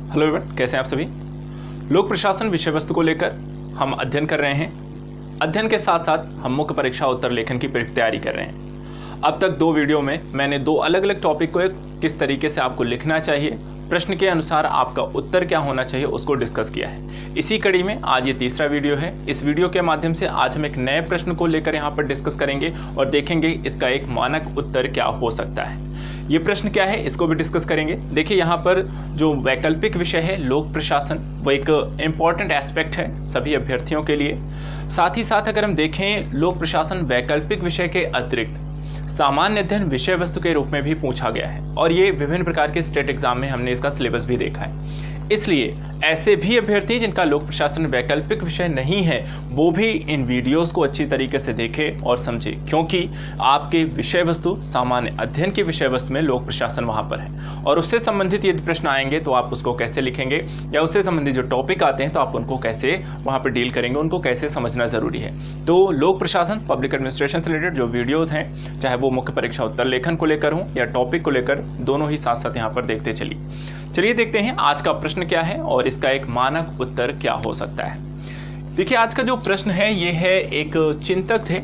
Hello everyone, कैसे हैं आप सभी। लोक प्रशासन विषय वस्तु को लेकर हम अध्ययन कर रहे हैं। अध्ययन के साथ साथ हम मुख्य परीक्षा उत्तर लेखन की तैयारी कर रहे हैं। अब तक 2 वीडियो में मैंने 2 अलग अलग टॉपिक को किस तरीके से आपको लिखना चाहिए, प्रश्न के अनुसार आपका उत्तर क्या होना चाहिए, उसको डिस्कस किया है। इसी कड़ी में आज ये तीसरा वीडियो है। इस वीडियो के माध्यम से आज हम एक नए प्रश्न को लेकर यहाँ पर डिस्कस करेंगे और देखेंगे इसका एक मानक उत्तर क्या हो सकता है। ये प्रश्न क्या है, इसको भी डिस्कस करेंगे। देखिए, यहाँ पर जो वैकल्पिक विषय है लोक प्रशासन, वो एक इम्पॉर्टेंट एस्पेक्ट है सभी अभ्यर्थियों के लिए। साथ ही साथ अगर हम देखें, लोक प्रशासन वैकल्पिक विषय के अतिरिक्त सामान्य अध्ययन विषय वस्तु के रूप में भी पूछा गया है और ये विभिन्न प्रकार के स्टेट एग्जाम में हमने इसका सिलेबस भी देखा है। इसलिए ऐसे भी अभ्यर्थी जिनका लोक प्रशासन वैकल्पिक विषय नहीं है, वो भी इन वीडियोस को अच्छी तरीके से देखें और समझें, क्योंकि आपके विषय वस्तु सामान्य अध्ययन की विषय वस्तु में लोक प्रशासन वहाँ पर है और उससे संबंधित यदि प्रश्न आएंगे तो आप उसको कैसे लिखेंगे या उससे संबंधित जो टॉपिक आते हैं तो आप उनको कैसे वहाँ पर डील करेंगे, उनको कैसे समझना ज़रूरी है। तो लोक प्रशासन पब्लिक एडमिनिस्ट्रेशन से रिलेटेड जो वीडियोज़ हैं, चाहे वो मुख्य परीक्षा उत्तर लेखन को लेकर हों या टॉपिक को लेकर, दोनों ही साथ साथ यहाँ पर देखते चलिए देखते हैं आज का प्रश्न क्या है और इसका एक मानक उत्तर क्या हो सकता है। देखिए, आज का जो प्रश्न है ये है, एक चिंतक थे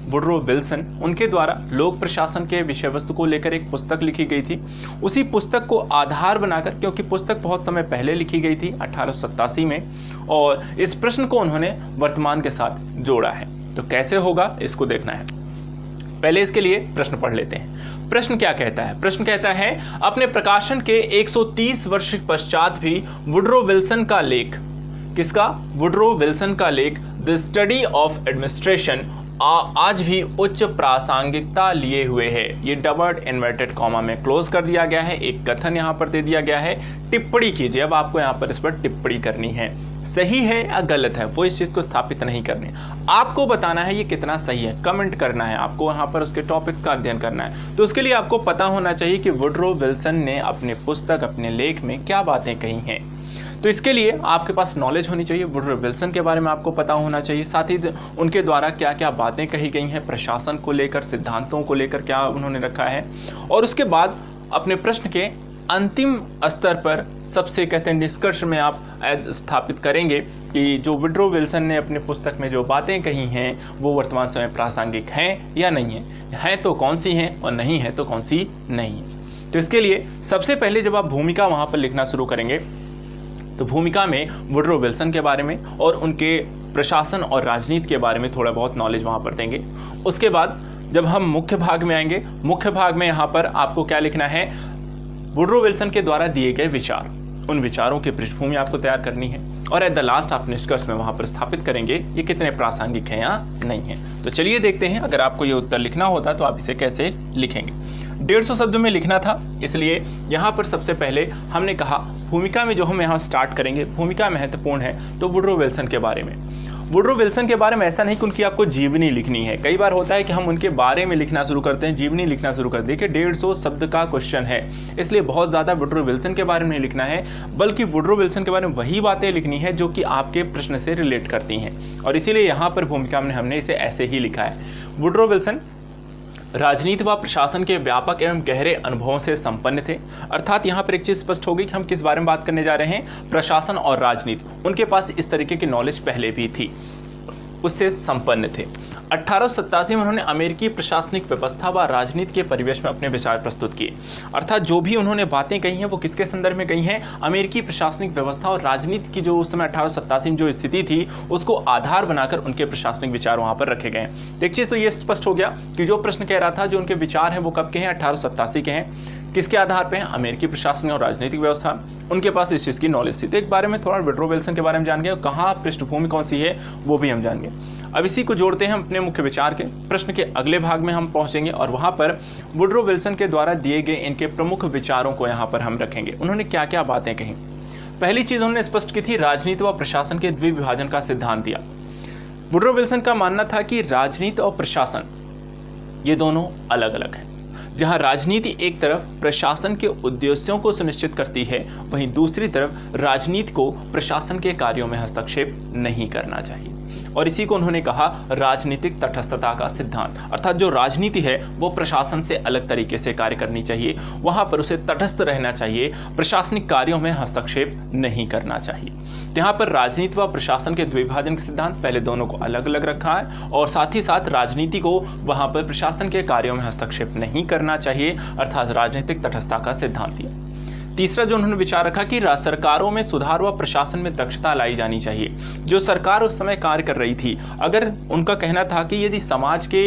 वुडरो विल्सन, उनके द्वारा लोक प्रशासन के विषय वस्तु को लेकर एक पुस्तक लिखी गई थी। उसी पुस्तक को आधार बनाकर, क्योंकि पुस्तक बहुत समय पहले लिखी गई थी 1887 में, और इस प्रश्न को उन्होंने वर्तमान के साथ जोड़ा है। तो कैसे होगा इसको देखना है। पहले इसके लिए प्रश्न पढ़ लेते हैं। प्रश्न क्या कहता है? प्रश्न कहता है, अपने प्रकाशन के 130 वर्ष पश्चात भी वुडरो विल्सन का लेख, किसका? वुडरो विल्सन का लेख द स्टडी ऑफ एडमिनिस्ट्रेशन आज भी उच्च प्रासंगिकता लिए हुए है। ये डबल इन्वर्टेड कॉमा में क्लोज कर दिया गया है। एक कथन यहाँ पर दे दिया गया है, टिप्पणी कीजिए। अब आपको यहाँ पर इस पर टिप्पणी करनी है, सही है या गलत है, वो इस चीज़ को स्थापित नहीं करनी, आपको बताना है ये कितना सही है, कमेंट करना है, आपको यहाँ पर उसके टॉपिक्स का अध्ययन करना है। तो उसके लिए आपको पता होना चाहिए कि वुडरो विल्सन ने अपने पुस्तक, अपने लेख में क्या बातें कही हैं। तो इसके लिए आपके पास नॉलेज होनी चाहिए, वुडरो विल्सन के बारे में आपको पता होना चाहिए, साथ ही उनके द्वारा क्या क्या बातें कही गई हैं, प्रशासन को लेकर, सिद्धांतों को लेकर क्या उन्होंने रखा है। और उसके बाद अपने प्रश्न के अंतिम स्तर पर सबसे कहते हैं निष्कर्ष में आप स्थापित करेंगे कि जो वुडरो विल्सन ने अपने पुस्तक में जो बातें कही हैं वो वर्तमान समय प्रासंगिक हैं या नहीं हैं तो कौन सी हैं और नहीं है तो कौन सी नहीं है। तो इसके लिए सबसे पहले जब आप भूमिका वहाँ पर लिखना शुरू करेंगे तो भूमिका में वुडरो विल्सन के बारे में और उनके प्रशासन और राजनीति के बारे में थोड़ा बहुत नॉलेज वहाँ पर देंगे। उसके बाद जब हम मुख्य भाग में आएंगे, मुख्य भाग में यहाँ पर आपको क्या लिखना है, वुडरो विल्सन के द्वारा दिए गए विचार, उन विचारों की पृष्ठभूमि आपको तैयार करनी है और एट द लास्ट आप निष्कर्ष में वहाँ पर स्थापित करेंगे ये कितने प्रासंगिक हैं या नहीं है। तो चलिए देखते हैं, अगर आपको ये उत्तर लिखना होता तो आप इसे कैसे लिखेंगे। 150 शब्दों में लिखना था, इसलिए यहाँ पर सबसे पहले हमने कहा भूमिका में जो हम यहाँ स्टार्ट करेंगे, भूमिका महत्वपूर्ण है तो वुडरो विल्सन के बारे में। वुडरो विल्सन के बारे में ऐसा नहीं कि उनकी आपको जीवनी लिखनी है, कई बार होता है कि हम उनके बारे में लिखना शुरू करते हैं, जीवनी लिखना शुरू करते हैं। देखिए 150 शब्द का क्वेश्चन है, इसलिए बहुत ज़्यादा वुडरो विल्सन के बारे में नहीं लिखना है, बल्कि वुडरो विल्सन के बारे में वही बातें लिखनी है जो कि आपके प्रश्न से रिलेट करती हैं। और इसीलिए यहाँ पर भूमिका में हमने इसे ऐसे ही लिखा है, वुडरो विल्सन राजनीति व प्रशासन के व्यापक एवं गहरे अनुभवों से संपन्न थे। अर्थात यहाँ पर एक चीज़ स्पष्ट होगी कि हम किस बारे में बात करने जा रहे हैं, प्रशासन और राजनीति। उनके पास इस तरीके की नॉलेज पहले भी थी, उससे संपन्न थे। 1887 में उन्होंने अमेरिकी प्रशासनिक व्यवस्था व राजनीति के परिवेश में अपने विचार प्रस्तुत किए। अर्थात जो भी उन्होंने बातें कही हैं वो किसके संदर्भ में कही हैं, अमेरिकी प्रशासनिक व्यवस्था और राजनीति की जो उस समय 1887 में जो स्थिति थी उसको आधार बनाकर उनके प्रशासनिक विचार वहाँ पर रखे गए हैं। एक चीज़ तो ये स्पष्ट हो गया कि जो प्रश्न कह रहा था, जो उनके विचार हैं वो कब के हैं, 1887 के हैं। किसके आधार पे हैं, अमेरिकी प्रशासनिक और राजनीतिक व्यवस्था, उनके पास इस चीज़ की नॉलेज थी। तो एक बारे में थोड़ा वुडरो विल्सन के बारे में जान गए, कहाँ पृष्ठभूमि कौन सी है वो भी हम जान गए। अब इसी को जोड़ते हैं हम अपने मुख्य विचार के प्रश्न के अगले भाग में हम पहुंचेंगे और वहां पर वुडरो विल्सन के द्वारा दिए गए इनके प्रमुख विचारों को यहां पर हम रखेंगे। उन्होंने क्या क्या बातें कही। पहली चीज उन्होंने स्पष्ट की थी, राजनीति व प्रशासन के द्विविभाजन का सिद्धांत दिया। वुडरो विल्सन का मानना था कि राजनीति और प्रशासन ये दोनों अलग अलग हैं। जहां राजनीति एक तरफ प्रशासन के उद्देश्यों को सुनिश्चित करती है, वहीं दूसरी तरफ राजनीति को प्रशासन के कार्यों में हस्तक्षेप नहीं करना चाहिए। और इसी को उन्होंने कहा राजनीतिक तटस्थता का सिद्धांत। अर्थात जो राजनीति है वो प्रशासन से अलग तरीके से कार्य करनी चाहिए, वहां पर उसे तटस्थ रहना चाहिए, प्रशासनिक कार्यों में हस्तक्षेप नहीं करना चाहिए। तो यहाँ पर राजनीति व प्रशासन के द्विभाजन के सिद्धांत, पहले दोनों को अलग अलग रखा है और साथ ही साथ राजनीति को वहां पर प्रशासन के कार्यों में हस्तक्षेप नहीं करना चाहिए, अर्थात राजनीतिक तटस्थता का सिद्धांत दिया। तीसरा जो उन्होंने विचार रखा कि सरकारों में सुधार व प्रशासन में दक्षता लाई जानी चाहिए। जो सरकार उस समय कार्य कर रही थी, अगर उनका कहना था कि यदि समाज के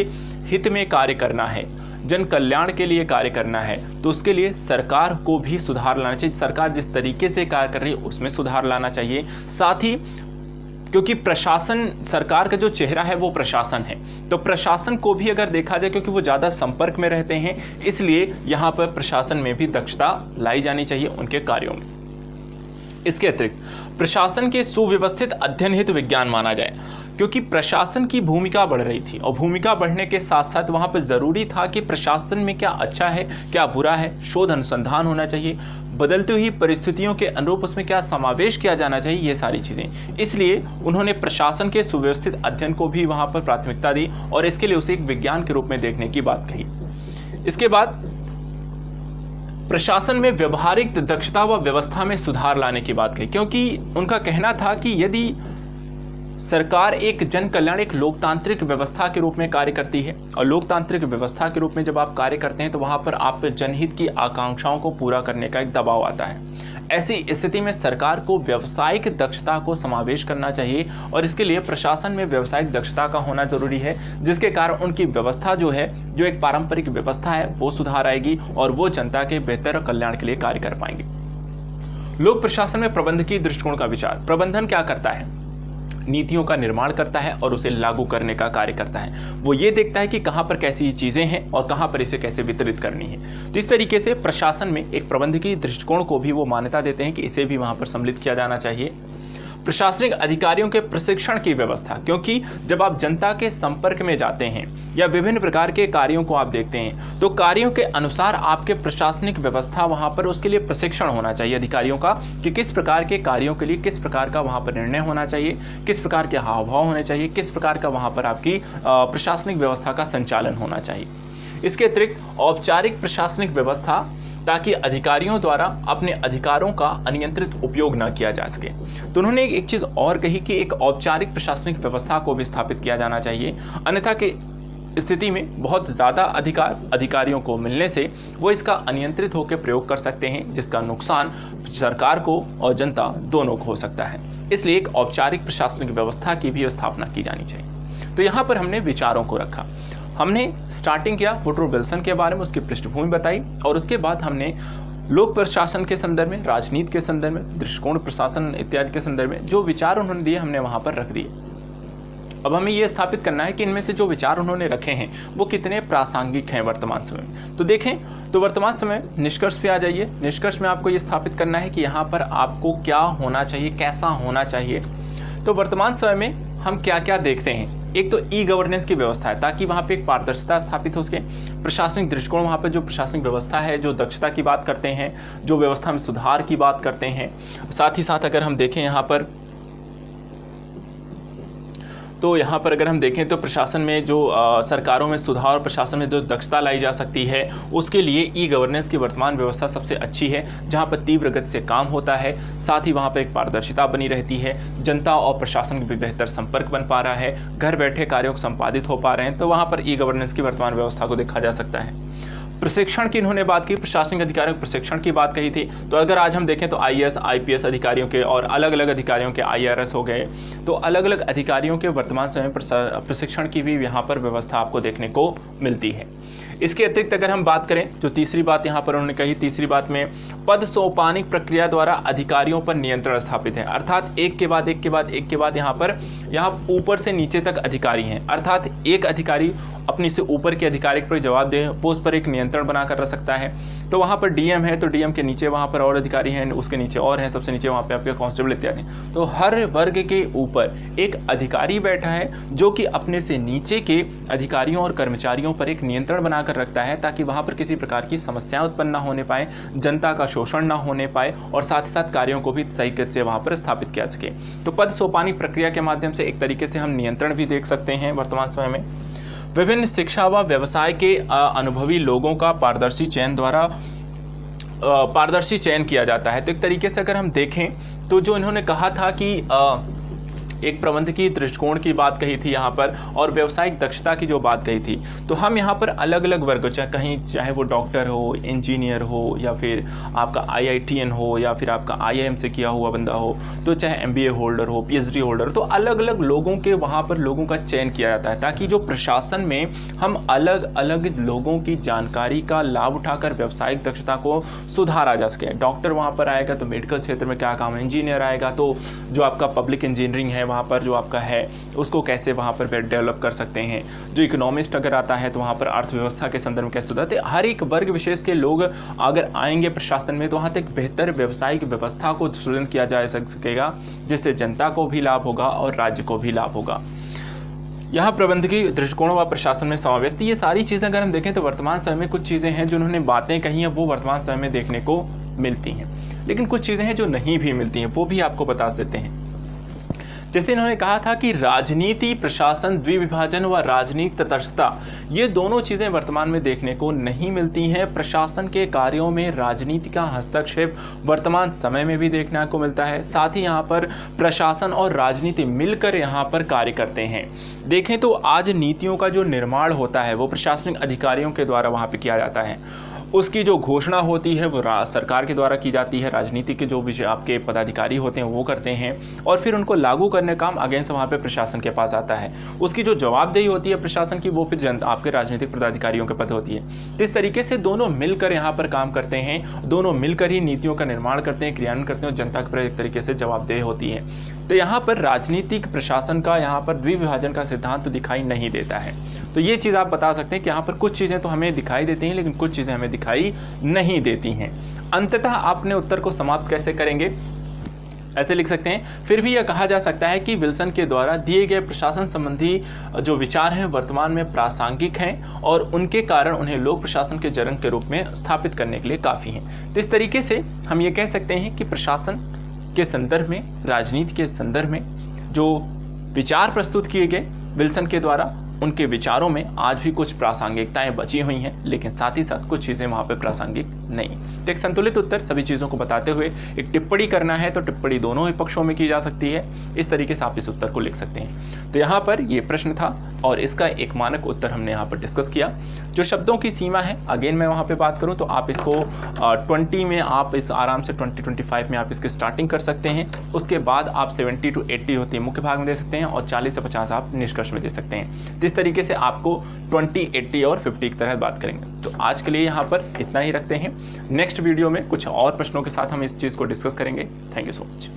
हित में कार्य करना है, जन कल्याण के लिए कार्य करना है, तो उसके लिए सरकार को भी सुधार लाना चाहिए। सरकार जिस तरीके से कार्य कर रही है उसमें सुधार लाना चाहिए। साथ ही क्योंकि प्रशासन, सरकार का जो चेहरा है वो प्रशासन है, तो प्रशासन को भी अगर देखा जाए, क्योंकि वो ज़्यादा संपर्क में रहते हैं, इसलिए यहाँ पर प्रशासन में भी दक्षता लाई जानी चाहिए उनके कार्यों में। इसके अतिरिक्त प्रशासन के सुव्यवस्थित अध्ययन हेतु विज्ञान माना जाए, क्योंकि प्रशासन की भूमिका बढ़ रही थी और भूमिका बढ़ने के साथ साथ वहाँ पर ज़रूरी था कि प्रशासन में क्या अच्छा है क्या बुरा है, शोध अनुसंधान होना चाहिए, बदलती हुई परिस्थितियों के अनुरूप उसमें क्या समावेश किया जाना चाहिए, ये सारी चीज़ें। इसलिए उन्होंने प्रशासन के सुव्यवस्थित अध्ययन को भी वहाँ पर प्राथमिकता दी और इसके लिए उसे एक विज्ञान के रूप में देखने की बात कही। इसके बाद प्रशासन में व्यवहारिक दक्षता व व्यवस्था में सुधार लाने की बात कही, क्योंकि उनका कहना था कि यदि सरकार एक जन कल्याण, एक लोकतांत्रिक व्यवस्था के रूप में कार्य करती है और लोकतांत्रिक व्यवस्था के रूप में जब आप कार्य करते हैं तो वहाँ पर आप जनहित की आकांक्षाओं को पूरा करने का एक दबाव आता है। ऐसी स्थिति में सरकार को व्यावसायिक दक्षता को समावेश करना चाहिए और इसके लिए प्रशासन में व्यावसायिक दक्षता का होना जरूरी है, जिसके कारण उनकी व्यवस्था जो है, जो एक पारंपरिक व्यवस्था है, वो सुधार आएगी और वो जनता के बेहतर कल्याण के लिए कार्य कर पाएंगे। लोक प्रशासन में प्रबंधकीय दृष्टिकोण का विचार। प्रबंधन क्या करता है? नीतियों का निर्माण करता है और उसे लागू करने का कार्य करता है। वो ये देखता है कि कहाँ पर कैसी चीज़ें हैं और कहाँ पर इसे कैसे वितरित करनी है। तो इस तरीके से प्रशासन में एक प्रबंधकीय दृष्टिकोण को भी वो मान्यता देते हैं कि इसे भी वहाँ पर सम्मिलित किया जाना चाहिए। प्रशासनिक अधिकारियों के प्रशिक्षण की व्यवस्था, क्योंकि जब आप जनता के संपर्क में जाते हैं या विभिन्न प्रकार के कार्यों को आप देखते हैं तो कार्यों के अनुसार आपके प्रशासनिक व्यवस्था वहां पर उसके लिए प्रशिक्षण होना चाहिए अधिकारियों का, कि किस प्रकार के कार्यों के लिए किस प्रकार का वहां पर निर्णय होना चाहिए, किस प्रकार के हाव भाव होने चाहिए, किस प्रकार का वहां पर आपकी प्रशासनिक व्यवस्था का संचालन होना चाहिए। इसके अतिरिक्त औपचारिक प्रशासनिक व्यवस्था, ताकि अधिकारियों द्वारा अपने अधिकारों का अनियंत्रित उपयोग न किया जा सके। तो उन्होंने एक चीज़ और कही कि एक औपचारिक प्रशासनिक व्यवस्था को भी स्थापित किया जाना चाहिए, अन्यथा के स्थिति में बहुत ज़्यादा अधिकार अधिकारियों को मिलने से वो इसका अनियंत्रित होकर प्रयोग कर सकते हैं, जिसका नुकसान सरकार को और जनता दोनों को हो सकता है। इसलिए एक औपचारिक प्रशासनिक व्यवस्था की भी स्थापना की जानी चाहिए। तो यहाँ पर हमने विचारों को रखा। हमने स्टार्टिंग किया वुडरो विल्सन के बारे में, उसकी पृष्ठभूमि बताई और उसके बाद हमने लोक प्रशासन के संदर्भ में, राजनीति के संदर्भ में, दृष्टिकोण प्रशासन इत्यादि के संदर्भ में जो विचार उन्होंने दिए हमने वहाँ पर रख दिए। अब हमें ये स्थापित करना है कि इनमें से जो विचार उन्होंने रखे हैं वो कितने प्रासंगिक हैं वर्तमान समय में। तो देखें, तो वर्तमान समय निष्कर्ष पे आ जाइए। निष्कर्ष में आपको ये स्थापित करना है कि यहाँ पर आपको क्या होना चाहिए, कैसा होना चाहिए। तो वर्तमान समय में हम क्या क्या देखते हैं? एक तो ई गवर्नेंस की व्यवस्था है, ताकि वहाँ पे एक पारदर्शिता स्थापित हो सके। प्रशासनिक दृष्टिकोण, वहाँ पे जो प्रशासनिक व्यवस्था है, जो दक्षता की बात करते हैं, जो व्यवस्था में सुधार की बात करते हैं। साथ ही साथ अगर हम देखें यहाँ पर, तो यहाँ पर अगर हम देखें तो प्रशासन में जो सरकारों में सुधार और प्रशासन में जो दक्षता लाई जा सकती है, उसके लिए ई गवर्नेंस की वर्तमान व्यवस्था सबसे अच्छी है, जहाँ पर तीव्र गति से काम होता है, साथ ही वहाँ पर एक पारदर्शिता बनी रहती है, जनता और प्रशासन के भी बेहतर संपर्क बन पा रहा है, घर बैठे कार्यों को संपादित हो पा रहे हैं। तो वहाँ पर ई गवर्नेंस की वर्तमान व्यवस्था को देखा जा सकता है। प्रशिक्षण की इन्होंने बात की, प्रशासनिक अधिकारियों के प्रशिक्षण की बात कही थी। तो अगर आज हम देखें तो आईएएस आईपीएस अधिकारियों के और अलग अलग अधिकारियों के आईआरएस हो गए, तो अलग अलग अधिकारियों के वर्तमान समय प्रशिक्षण की भी यहाँ पर व्यवस्था आपको देखने को मिलती है। इसके अतिरिक्त अगर हम बात करें, जो तीसरी बात यहाँ पर उन्होंने कही, तीसरी बात में पद सोपानिक प्रक्रिया द्वारा अधिकारियों पर नियंत्रण स्थापित है। अर्थात एक के बाद एक के बाद एक के बाद यहाँ ऊपर से नीचे तक अधिकारी हैं, अर्थात एक अधिकारी अपनी से ऊपर के अधिकारी पर जवाब दे, वो उस पर एक नियंत्रण बना कर रख सकता है। तो वहाँ पर डीएम है तो डीएम के नीचे वहाँ पर और अधिकारी हैं, उसके नीचे और हैं, सबसे नीचे वहाँ पे आपके कांस्टेबल इत्यादि। तो हर वर्ग के ऊपर एक अधिकारी बैठा है जो कि अपने से नीचे के अधिकारियों और कर्मचारियों पर एक नियंत्रण बनाकर रखता है, ताकि वहाँ पर किसी प्रकार की समस्याएं उत्पन्न ना होने पाए, जनता का शोषण ना होने पाए और साथ ही साथ कार्यों को भी सही से वहाँ पर स्थापित किया सके। तो पद सोपानी प्रक्रिया के माध्यम से एक तरीके से हम नियंत्रण भी देख सकते हैं वर्तमान समय में। विभिन्न शिक्षा व व्यवसाय के अनुभवी लोगों का पारदर्शी चयन किया जाता है। तो एक तरीके से अगर हम देखें तो जो इन्होंने कहा था कि एक प्रबंधकीय दृष्टिकोण की बात कही थी यहाँ पर, और व्यावसायिक दक्षता की जो बात कही थी, तो हम यहाँ पर अलग अलग वर्ग, चाहे वो डॉक्टर हो, इंजीनियर हो, या फिर आपका IITN हो, या फिर आपका IIM से किया हुआ बंदा हो, तो चाहे MBA होल्डर हो, PhD होल्डर, तो अलग अलग लोगों के वहाँ पर लोगों का चयन किया जाता है, ताकि जो प्रशासन में हम अलग अलग लोगों की जानकारी का लाभ उठाकर व्यावसायिक दक्षता को सुधारा जा सके। डॉक्टर वहाँ पर आएगा तो मेडिकल क्षेत्र में क्या काम है, इंजीनियर आएगा तो जो आपका पब्लिक इंजीनियरिंग है वहाँ पर जो आपका है उसको कैसे वहाँ पर डेवलप कर सकते हैं। जो इकोनॉमिस्ट अगर आता है तो वहाँ पर अर्थव्यवस्था के संदर्भ में कैसे सुधारते। हर एक वर्ग विशेष के लोग अगर आएंगे प्रशासन में तो वहाँ तक बेहतर व्यावसायिक व्यवस्था को सृजन किया जा सकेगा, जिससे जनता को भी लाभ होगा और राज्य को भी लाभ होगा। यहाँ प्रबंधकीय दृष्टिकोण व प्रशासन में समावेश थी। ये सारी चीज़ें अगर हम देखें तो वर्तमान समय में कुछ चीज़ें हैं जो उन्होंने बातें कही हैं वो वर्तमान समय में देखने को मिलती हैं, लेकिन कुछ चीज़ें हैं जो नहीं भी मिलती हैं, वो भी आपको बता देते हैं। जैसे इन्होंने कहा था कि राजनीति, प्रशासन, द्विविभाजन व राजनीति तटस्थता, ये दोनों चीज़ें वर्तमान में देखने को नहीं मिलती हैं। प्रशासन के कार्यों में राजनीति का हस्तक्षेप वर्तमान समय में भी देखने को मिलता है। साथ ही यहाँ पर प्रशासन और राजनीति मिलकर यहाँ पर कार्य करते हैं। देखें तो आज नीतियों का जो निर्माण होता है वो प्रशासनिक अधिकारियों के द्वारा वहाँ पर किया जाता है। उसकी जो घोषणा होती है वो सरकार के द्वारा की जाती है, राजनीति के जो विषय आपके पदाधिकारी होते हैं वो करते हैं, और फिर उनको लागू करने का काम अगेंस्ट वहाँ पे प्रशासन के पास आता है। उसकी जो जवाबदेही होती है प्रशासन की वो फिर जनता आपके राजनीतिक पदाधिकारियों के पद होती है। तो इस तरीके से दोनों मिलकर यहाँ पर काम करते हैं, दोनों मिलकर ही नीतियों का निर्माण करते हैं, क्रियान्वयन करते हैं, और जनता के प्रति एक तरीके से जवाबदेही होती है। तो यहाँ पर राजनीतिक प्रशासन का यहाँ पर द्विविभाजन का सिद्धांत तो दिखाई नहीं देता है। तो ये चीज़ आप बता सकते हैं कि यहाँ पर कुछ चीज़ें तो हमें दिखाई देती हैं लेकिन कुछ चीज़ें हमें दिखाई नहीं देती हैं। अंततः आपने उत्तर को समाप्त कैसे करेंगे, ऐसे लिख सकते हैं, फिर भी यह कहा जा सकता है कि विल्सन के द्वारा दिए गए प्रशासन संबंधी जो विचार हैं वर्तमान में प्रासंगिक हैं और उनके कारण उन्हें लोक प्रशासन के जरंग के रूप में स्थापित करने के लिए काफ़ी हैं। तो इस तरीके से हम ये कह सकते हैं कि प्रशासन के संदर्भ में, राजनीति के संदर्भ में जो विचार प्रस्तुत किए गए विल्सन के द्वारा, उनके विचारों में आज भी कुछ प्रासंगिकताएं बची हुई हैं, लेकिन साथ ही साथ कुछ चीज़ें वहाँ पे प्रासंगिक नहीं। तो एक संतुलित उत्तर सभी चीज़ों को बताते हुए एक टिप्पणी करना है तो टिप्पणी दोनों ही पक्षों में की जा सकती है। इस तरीके से आप इस उत्तर को लिख सकते हैं। तो यहाँ पर ये प्रश्न था और इसका एक मानक उत्तर हमने यहाँ पर डिस्कस किया। जो शब्दों की सीमा है, अगेन मैं वहाँ पर बात करूँ तो आप इसको 20 में आप इस आराम से 20-25 में आप इसकी स्टार्टिंग कर सकते हैं। उसके बाद आप 70 to 80 होती है मुख्य भाग में दे सकते हैं और 40 से 50 आप निष्कर्ष में दे सकते हैं। इस तरीके से आपको 20, 80 और 50 की तरह बात करेंगे। तो आज के लिए यहाँ पर इतना ही रखते हैं। नेक्स्ट वीडियो में कुछ और प्रश्नों के साथ हम इस चीज़ को डिस्कस करेंगे। Thank you so much.